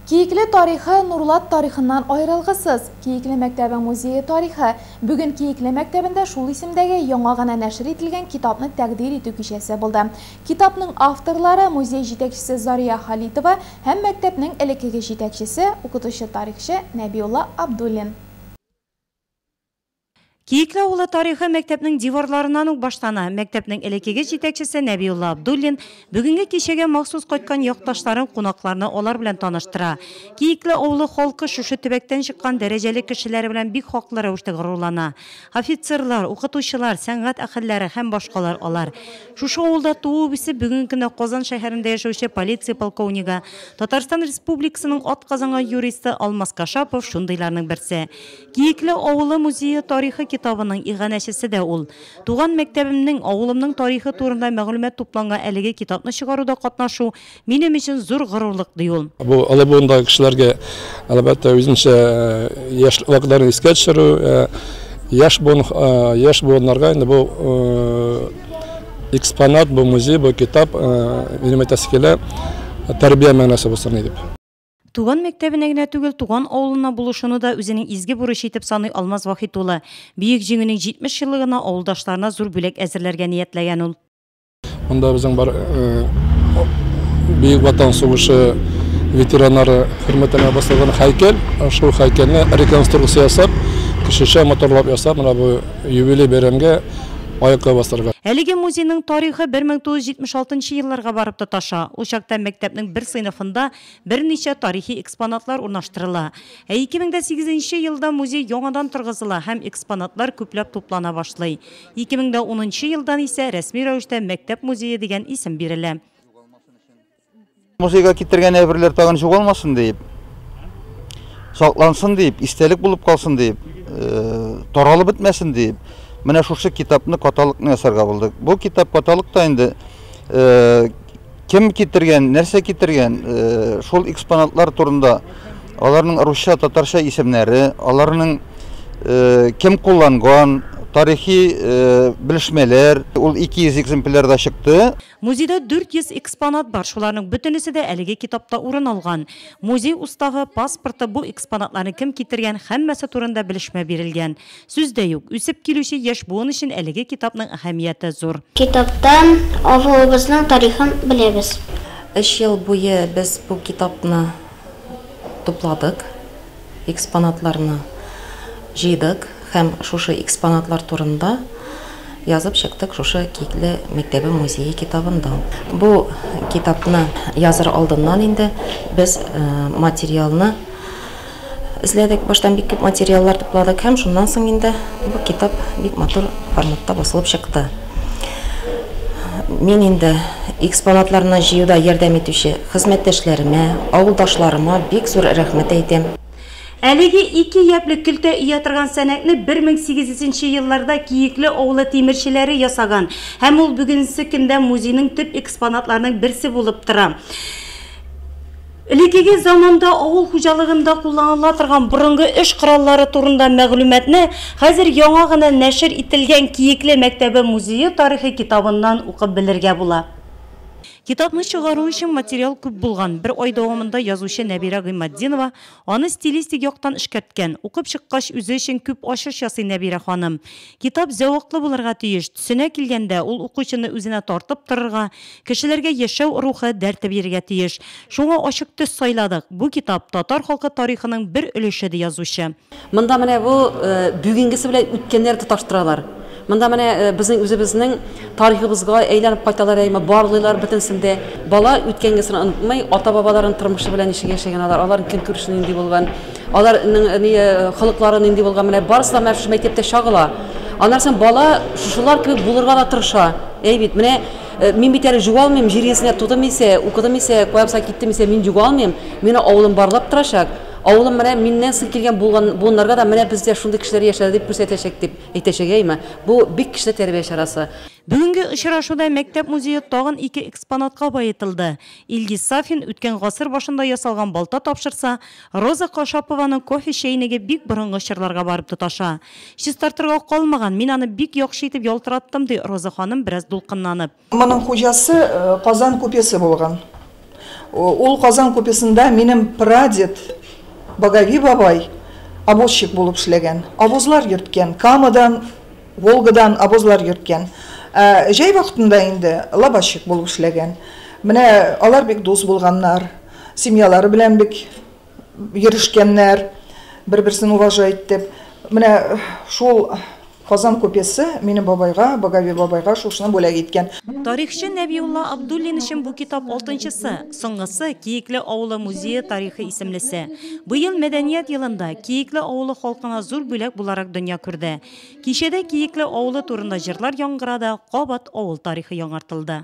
Kiyikli tarixi Nurlat tarixindən ayrılğısız. Kiyikli Məktəbi Muzeyi tarixi bugün Kiyikli Məktəbində şul isimdəgi yanğagına nəşr etilgən kitabını təqdir etü kişəsi buldu. Kitabның avtorları muzey жетекçisi Zariya Xalitova həm məktəbinin elektriki жетекçisi, oxutucu tarixçi Nəbiyullah Abdullin. Kiyikli Ауылы тарихы мәктәпнең диварларынан ук баштана. Мәктәпнең элекеге җитәкчесе Нәбиулла Абдуллин бүгенге кичәгә махсус кайткан якташларын, кунакларны алар белән таныштыра. Кiyikli Ауылы халкы шушы төбәктән чыккан дәрәҗәле кешеләр белән бик хаклы рәвештә горурлана. Офицерлар, укытучылар, сәнгать әһелләре һәм башкалар алар. Шушы авылда туып үсеп бүгенге көндә Казан шәһәрендә яшәүче полиция полковнигы, Татарстан Республикасының атказанган юристы Алмаз Кашапов шундыйларның берсе. Кiyikli Ауылы музее тарихы китабының иганәчесе дә ул. Туган мәктәбемнең, авылымның тарихы турында мәгълүмат тупланган әлеге китапны чыгаруда катнашу минем өчен зур горурлык ди ул. Бу алабундагы кешеләргә әлбәттә үзенчә яшьлек вакытларын искә төшерү, яшь буыннарга инде бу экспонат, бу музей, бу китап минем әйтәсе тәрбия мәгънәсе булсын дип. Туган мәктәбенә генә түгел, туган авылына булышуны да үзенең изге бурыч итеп саный Алмаз Вахит улы. Бөек җиңүнең 70 еллыгына авылдашларына зур бүләк әзерләргә ниятләгән ул. Монда безнең бар Бөек Ватан сугышы ветераннары хөрмәтенә басылган һәйкәл, шул һәйкәлне реконструкция ясап, кешечә моторлап ясап, менә бу юбилей бәйрәмгә аякка бастырга. Әлеге музейның тарихы 1976 елларга барып тоташа. Ул чакта мәктәпнең бер сыйныфында берничә тарихи экспонатлар урнаштырыла. 2008 елда музей яңадан торгызыла һәм экспонатлар күпләп туплана башлый. 2010 елдан исә рәсми рәвештә мәктәп музее дигән исем бирелә. Музейга китергән әйберләр тагын югалмасын дип, саклансын дип, истәлек булып калсын дип, таралып бетмәсен дип, менә шушы китапны каталыкны ясарга булдык. Бу китап каталыкта инде кем китергән, нәрсә китергән, шул экспонатлар турында, аларның русча, татарча исемнәре, аларның кем кулланган, тарихи белешмәләр, ул 200 экземплярда чыкты. Музейда 400 экспонат бар, шуларның бөтенесе дә әлеге китапта урын алган. Музей устагы паспорты бу экспонатларны кем китергән һәммәсе турында белешмә бирелгән. Сүз дә юк, үсеп килүче яшь буын өчен әлеге китапның әһәмияте зур. Китаптан авылыбызның тарихын беләбез. 3 ел буе без бу китапны тупладык, экспонатларны җыйдык һәм шушы экспонатлар турында язып чыктык шушы Кiyikli Мәктәбе музее китабында. Бу китапны языр алдыннан инде без материалны эзләдек, баштан бик күп материаллар тупладык һәм шуннан соң инде бу китап бик матур форматта басылып чыкты. Мин инде экспонатларны җыюда ярдәм итүче хезмәттәшләремә, авылдашларыма бик зур рәхмәт әйтәм. Әлеге 2 яплы көлтә ия торган сәнәкне 1800 елларда Kiyikli Авылы тимерчеләре ясаган һәм ул бүгенге көндә музейның төп экспонатларының берсе булып тора. Элекеге заманда авыл хуҗалыгында кулланыла торган борынгы эш кораллары турында мәгълүматны хәзер яңа гына нәшр ителгән Kiyikli Мәктәбе музее тарихы китабыннан укып белергә була. Китапны чыгару өчен материал күп булган. Бер ай дәвамында язучы Нәбира Гыймаддинова аны стилистик яктан эшкәрткән. Укып чыккач үзе өчен күп ачыш ясый Нәбира ханым. Китап зәвыклы булырга тиеш. Төсенә килгәндә ул укучыны үзенә тартып торырга, кешеләргә яшәү рухы дәртеп бирергә тиеш. Шуңа ачык төс сайладык. Бу китап татар халкы тарихының бер өлеше ди язучы. Монда менә бу бүгенгесе белән үткәннәр тоташтыралар. Монда менә безнең үзебезнең тарихыбызга әйләнеп кайталар, барлыйлар бөтенсендә. Бала үткәнгесен онытмый, ата-бабаларын тормышы белән ничек яшәгән, аларның кем күрешү нинди булган, аларның холыклары нинди булган, менә барысы да мәшһүр мәктәптә чагыла. Аннан соң бала шушылар кебек булырга да тырыша. Бит, менә мин бит әле югалмыйм, җиресенә тудым исә, укыдым исә, куябса киттем исә, мин югалмыйм. Мине авылым барлап торачак. Авылым менә миннән сын килгән булганнарга да менә бездә шундый кешеләр яшәде дип күрсәтәчәк дип әйтәчәгәйме. Бу бик кичле тәрбия чарасы. Бүгенге очрашуда мәктәп музее тагын 2 экспонатка баетылды. Илгиз Сафин үткән гасыр башында ясалган балта тапшырса, Роза Кашапованың кофе чәйнеге бик борынгы чорларга барып тоташа. Чистартырга калмаган, мин аны бик яхшы итеп ялтыраттым ди Роза ханым бераз дулкынланып. Моның хуҗасы Казан купесы булган. Ул Казан көпесендә минем прадед Багави бабай обозчик булып эшләгән. Обозлар йөрткән. Камадан, Волгадан обозлар йөрткән. Җәй вакытында инде лабашчик булып эшләгән. Менә алар бик дус булганнар. Семьялары белән бик йөришкәннәр. Бер-берсен уважать итеп. Менә шул Казан көпесе минем бабайга, Багави бабайга шушыны бүләк иткән. Тарихчы Нәбиулла Абдуллин өчен бу китап 6-нчысы, соңгысы Киекле авылы музее тарихы исемлесе. Быел мәдәният елында Киекле авылы халкына зур бүләк буларак дөнья күрде. Кичәдә Киекле авылы турында җырлар яңгырады, кабат авыл тарихы яңартылды.